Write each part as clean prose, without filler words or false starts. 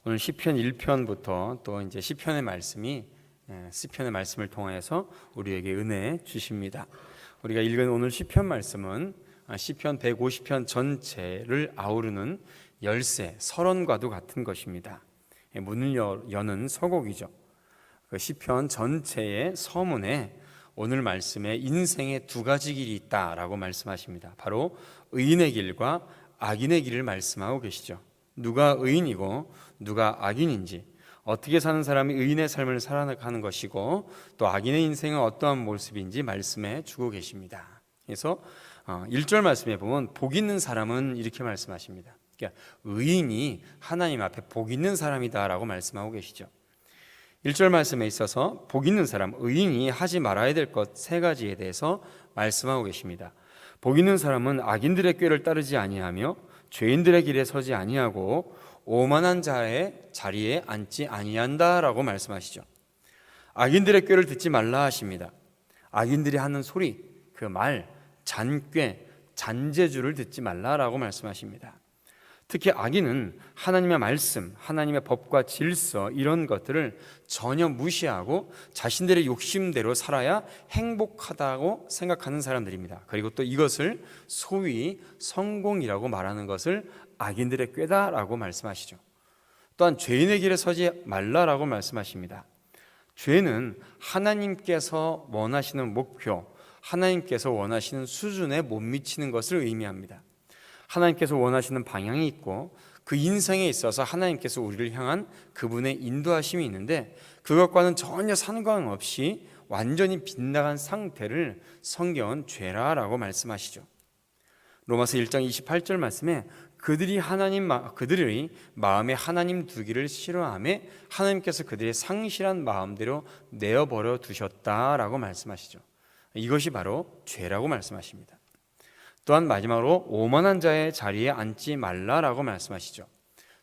오늘 시편 1편부터 또 이제 시편의 말씀이 시편의 말씀을 통해서 우리에게 은혜 주십니다. 우리가 읽은 오늘 시편 말씀은 시편 150편 전체를 아우르는 열쇠, 설원과도 같은 것입니다. 문을 여는 서곡이죠. 그 시편 전체의 서문에 오늘 말씀에 인생의 두 가지 길이 있다라고 말씀하십니다. 바로 의인의 길과 악인의 길을 말씀하고 계시죠. 누가 의인이고 누가 악인인지, 어떻게 사는 사람이 의인의 삶을 살아가는 것이고 또 악인의 인생은 어떠한 모습인지 말씀해 주고 계십니다. 그래서 1절 말씀에 보면 복 있는 사람은 이렇게 말씀하십니다. 그러니까 의인이 하나님 앞에 복 있는 사람이다 라고 말씀하고 계시죠. 1절 말씀에 있어서 복 있는 사람, 의인이 하지 말아야 될 것 세 가지에 대해서 말씀하고 계십니다. 복 있는 사람은 악인들의 꾀를 따르지 아니하며 죄인들의 길에 서지 아니하고 오만한 자의 자리에 앉지 아니한다라고 말씀하시죠. 악인들의 꾀를 듣지 말라 하십니다. 악인들이 하는 소리, 그 말, 잔꾀, 잔재주를 듣지 말라라고 말씀하십니다. 특히 악인은 하나님의 말씀, 하나님의 법과 질서 이런 것들을 전혀 무시하고 자신들의 욕심대로 살아야 행복하다고 생각하는 사람들입니다. 그리고 또 이것을 소위 성공이라고 말하는 것을 악인들의 꾀다라고 말씀하시죠. 또한 죄인의 길에 서지 말라라고 말씀하십니다. 죄는 하나님께서 원하시는 목표, 하나님께서 원하시는 수준에 못 미치는 것을 의미합니다. 하나님께서 원하시는 방향이 있고 그 인생에 있어서 하나님께서 우리를 향한 그분의 인도하심이 있는데 그것과는 전혀 상관없이 완전히 빗나간 상태를 성경은 죄라라고 말씀하시죠. 로마서 1장 28절 말씀에 그들이 마음에 하나님 두기를 싫어하며 하나님께서 그들의 상실한 마음대로 내어버려 두셨다라고 말씀하시죠. 이것이 바로 죄라고 말씀하십니다. 또한 마지막으로 오만한 자의 자리에 앉지 말라라고 말씀하시죠.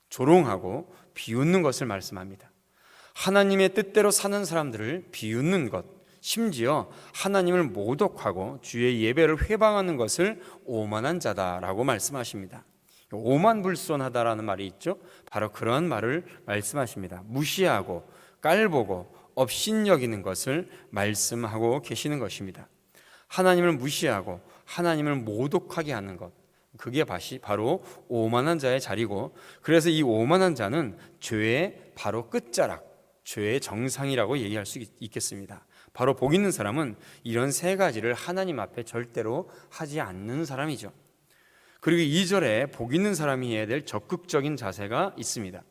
조롱하고 비웃는 것을 말씀합니다. 하나님의 뜻대로 사는 사람들을 비웃는 것, 심지어 하나님을 모독하고 주의 예배를 회방하는 것을 오만한 자다라고 말씀하십니다. 오만불손하다라는 말이 있죠. 바로 그런 말을 말씀하십니다. 무시하고 깔보고 업신여기는 것을 말씀하고 계시는 것입니다. 하나님을 무시하고 하나님을 모독하게 하는 것, 그게 바로 오만한 자의 자리고, 그래서 이 오만한 자는 죄의 바로 끝자락, 죄의 정상이라고 얘기할 수 있겠습니다. 바로 복 있는 사람은 이런 세 가지를 하나님 앞에 절대로 하지 않는 사람이죠. 그리고 2절에 복 있는 사람이 해야 될 적극적인 자세가 있습니다.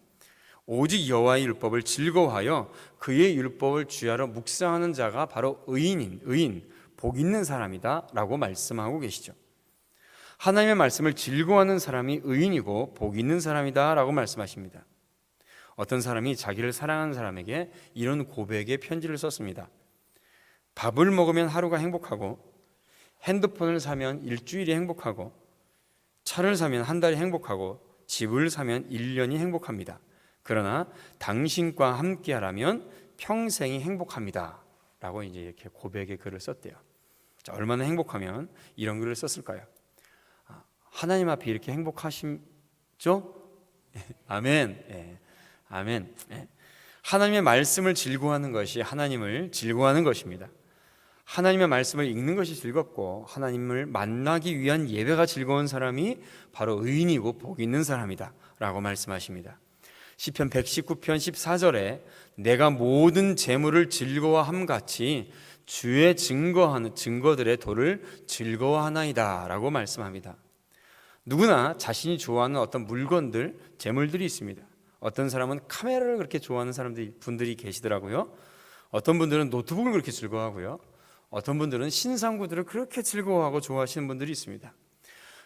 오직 여호와의 율법을 즐거워하여 그의 율법을 주야로 묵상하는 자가 바로 의인, 복 있는 사람이다 라고 말씀하고 계시죠. 하나님의 말씀을 즐거워하는 사람이 의인이고 복 있는 사람이다 라고 말씀하십니다. 어떤 사람이 자기를 사랑하는 사람에게 이런 고백의 편지를 썼습니다. 밥을 먹으면 하루가 행복하고, 핸드폰을 사면 일주일이 행복하고, 차를 사면 한 달이 행복하고, 집을 사면 1년이 행복합니다. 그러나 당신과 함께하라면 평생이 행복합니다 라고 이제 이렇게 고백의 글을 썼대요. 자, 얼마나 행복하면 이런 글을 썼을까요? 하나님 앞에 이렇게 행복하시죠? 아멘. 예. 아멘. 예. 하나님의 말씀을 즐거워하는 것이 하나님을 즐거워하는 것입니다. 하나님의 말씀을 읽는 것이 즐겁고 하나님을 만나기 위한 예배가 즐거운 사람이 바로 의인이고 복 있는 사람이다 라고 말씀하십니다. 시편 119편 14절에 내가 모든 재물을 즐거워함같이 주의 증거들의 도를 즐거워하나이다 라고 말씀합니다. 누구나 자신이 좋아하는 어떤 물건들, 재물들이 있습니다. 어떤 사람은 카메라를 그렇게 좋아하는 분들이 계시더라고요. 어떤 분들은 노트북을 그렇게 즐거워하고요. 어떤 분들은 신상구들을 그렇게 즐거워하고 좋아하시는 분들이 있습니다.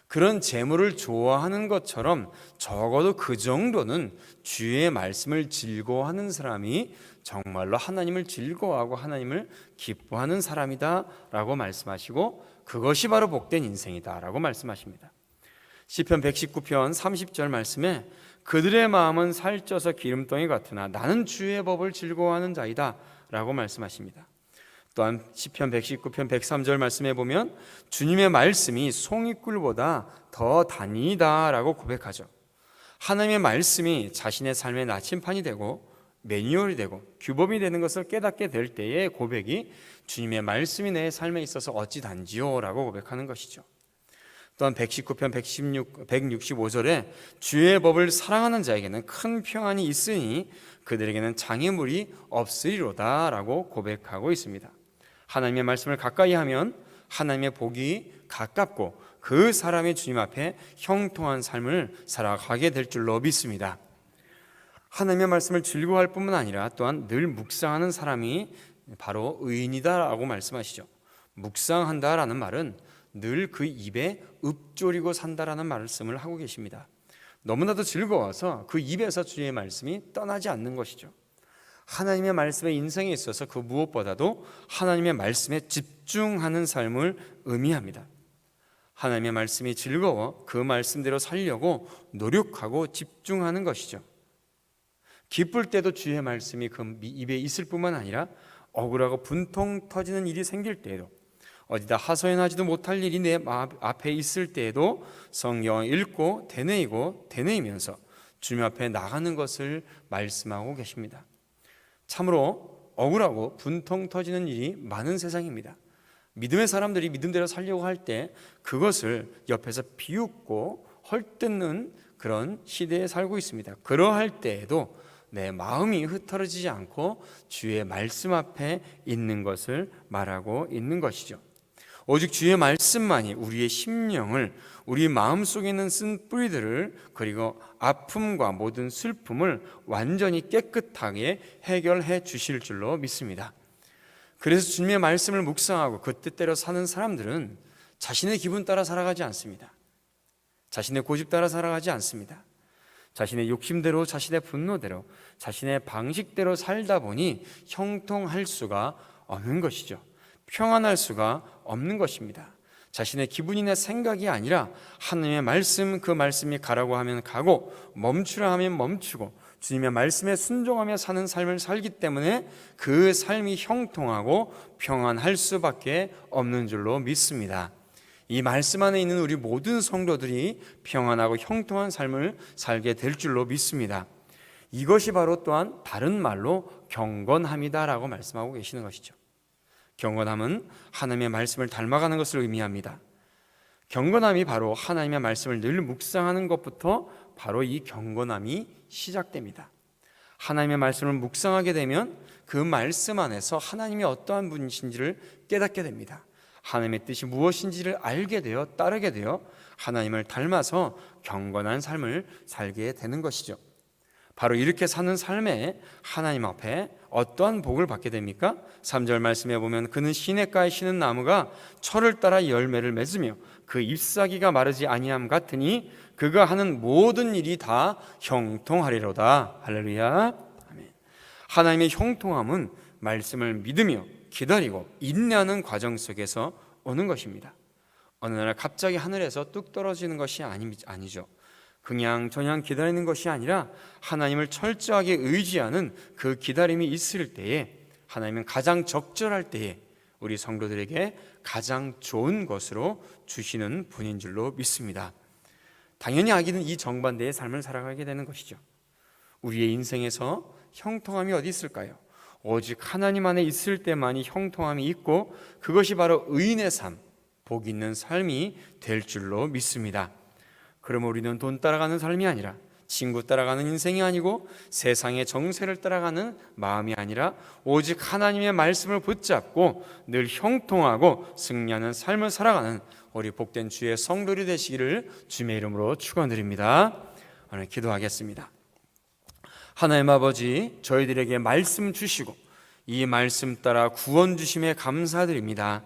그런 재물을 좋아하는 것처럼 적어도 그 정도는 주의 말씀을 즐거워하는 사람이 정말로 하나님을 즐거워하고 하나님을 기뻐하는 사람이다 라고 말씀하시고, 그것이 바로 복된 인생이다 라고 말씀하십니다. 시편 119편 30절 말씀에 그들의 마음은 살쪄서 기름덩이 같으나 나는 주의 법을 즐거워하는 자이다 라고 말씀하십니다. 또한 시편 119편 103절 말씀해 보면 주님의 말씀이 송이꿀보다 더 단이다 라고 고백하죠. 하나님의 말씀이 자신의 삶의 나침판이 되고 매뉴얼이 되고 규범이 되는 것을 깨닫게 될 때의 고백이 주님의 말씀이 내 삶에 있어서 어찌 단지요 라고 고백하는 것이죠. 또한 119편 165절에 주의 법을 사랑하는 자에게는 큰 평안이 있으니 그들에게는 장애물이 없으리로다 라고 고백하고 있습니다. 하나님의 말씀을 가까이 하면 하나님의 복이 가깝고 그 사람이 주님 앞에 형통한 삶을 살아가게 될 줄로 믿습니다. 하나님의 말씀을 즐거워할 뿐만 아니라 또한 늘 묵상하는 사람이 바로 의인이다라고 말씀하시죠. 묵상한다라는 말은 늘 그 입에 읊조리고 산다라는 말씀을 하고 계십니다. 너무나도 즐거워서 그 입에서 주의 말씀이 떠나지 않는 것이죠. 하나님의 말씀에 인생에 있어서 그 무엇보다도 하나님의 말씀에 집중하는 삶을 의미합니다. 하나님의 말씀이 즐거워 그 말씀대로 살려고 노력하고 집중하는 것이죠. 기쁠 때도 주의 말씀이 그 입에 있을 뿐만 아니라 억울하고 분통 터지는 일이 생길 때에도 어디다 하소연하지도 못할 일이 내 앞에 있을 때에도 성경을 읽고 되뇌이면서 주님 앞에 나가는 것을 말씀하고 계십니다. 참으로 억울하고 분통 터지는 일이 많은 세상입니다. 믿음의 사람들이 믿음대로 살려고 할 때 그것을 옆에서 비웃고 헐뜯는 그런 시대에 살고 있습니다. 그러할 때에도 내 마음이 흩어지지 않고 주의 말씀 앞에 있는 것을 말하고 있는 것이죠. 오직 주의 말씀만이 우리의 심령을, 우리 마음속에 있는 쓴 뿌리들을, 그리고 아픔과 모든 슬픔을 완전히 깨끗하게 해결해 주실 줄로 믿습니다. 그래서 주님의 말씀을 묵상하고 그 뜻대로 사는 사람들은 자신의 기분 따라 살아가지 않습니다. 자신의 고집 따라 살아가지 않습니다. 자신의 욕심대로, 자신의 분노대로, 자신의 방식대로 살다 보니 형통할 수가 없는 것이죠. 평안할 수가 없는 것입니다. 자신의 기분이나 생각이 아니라 하나님의 말씀, 그 말씀이 가라고 하면 가고 멈추라 하면 멈추고 주님의 말씀에 순종하며 사는 삶을 살기 때문에 그 삶이 형통하고 평안할 수밖에 없는 줄로 믿습니다. 이 말씀 안에 있는 우리 모든 성도들이 평안하고 형통한 삶을 살게 될 줄로 믿습니다. 이것이 바로 또한 다른 말로 경건함이다라고 말씀하고 계시는 것이죠. 경건함은 하나님의 말씀을 닮아가는 것을 의미합니다. 경건함이 바로 하나님의 말씀을 늘 묵상하는 것부터 바로 이 경건함이 시작됩니다. 하나님의 말씀을 묵상하게 되면 그 말씀 안에서 하나님이 어떠한 분이신지를 깨닫게 됩니다. 하나님의 뜻이 무엇인지를 알게 되어 따르게 되어 하나님을 닮아서 경건한 삶을 살게 되는 것이죠. 바로 이렇게 사는 삶에 하나님 앞에 어떠한 복을 받게 됩니까? 3절 말씀에 보면 그는 시냇가에 심은 나무가 철을 따라 열매를 맺으며 그 잎사귀가 마르지 아니함 같으니 그가 하는 모든 일이 다 형통하리로다. 할렐루야. 아멘. 하나님의 형통함은 말씀을 믿으며 기다리고 인내하는 과정 속에서 오는 것입니다. 어느 날 갑자기 하늘에서 뚝 떨어지는 것이 아니죠. 그냥 저냥 기다리는 것이 아니라 하나님을 철저하게 의지하는 그 기다림이 있을 때에 하나님은 가장 적절할 때에 우리 성도들에게 가장 좋은 것으로 주시는 분인 줄로 믿습니다. 당연히 아기는 이 정반대의 삶을 살아가게 되는 것이죠. 우리의 인생에서 형통함이 어디 있을까요? 오직 하나님 안에 있을 때만이 형통함이 있고 그것이 바로 의인의 삶, 복 있는 삶이 될 줄로 믿습니다. 그러면 우리는 돈 따라가는 삶이 아니라 친구 따라가는 인생이 아니고 세상의 정세를 따라가는 마음이 아니라 오직 하나님의 말씀을 붙잡고 늘 형통하고 승리하는 삶을 살아가는 우리 복된 주의 성도들이 되시기를 주님의 이름으로 축원드립니다. 오늘 기도하겠습니다. 하나님 아버지, 저희들에게 말씀 주시고 이 말씀 따라 구원 주심에 감사드립니다.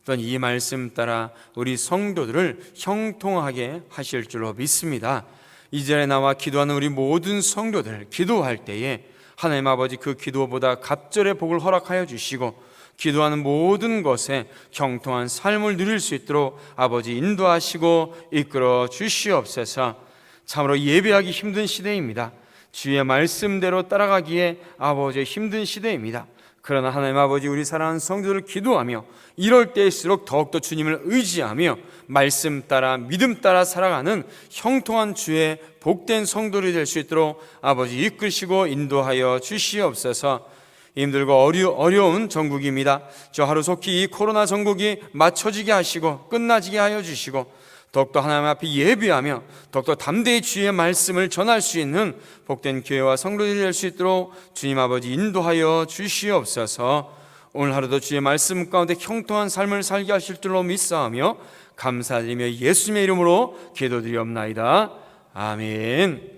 또한 이 말씀 따라 우리 성도들을 형통하게 하실 줄로 믿습니다. 이 자리에 나와 기도하는 우리 모든 성도들 기도할 때에 하나님 아버지 그 기도보다 갑절의 복을 허락하여 주시고 기도하는 모든 것에 형통한 삶을 누릴 수 있도록 아버지 인도하시고 이끌어 주시옵소서. 참으로 예배하기 힘든 시대입니다. 주의 말씀대로 따라가기에 아버지의 힘든 시대입니다. 그러나 하나님 아버지, 우리 사랑하는 성도들을 기도하며 이럴 때일수록 더욱더 주님을 의지하며 말씀 따라 믿음 따라 살아가는 형통한 주의 복된 성도들이 될 수 있도록 아버지 이끄시고 인도하여 주시옵소서. 힘들고 어려운 전국입니다. 저 하루속히 이 코로나 전국이 맞춰지게 하시고 끝나지게 하여 주시고 더욱더 하나님 앞에 예비하며 더욱더 담대히 주의 말씀을 전할 수 있는 복된 교회와 성도들이 될 수 있도록 주님 아버지 인도하여 주시옵소서. 오늘 하루도 주의 말씀 가운데 형통한 삶을 살게 하실 줄로 믿사오며 감사드리며 예수님의 이름으로 기도드리옵나이다. 아멘.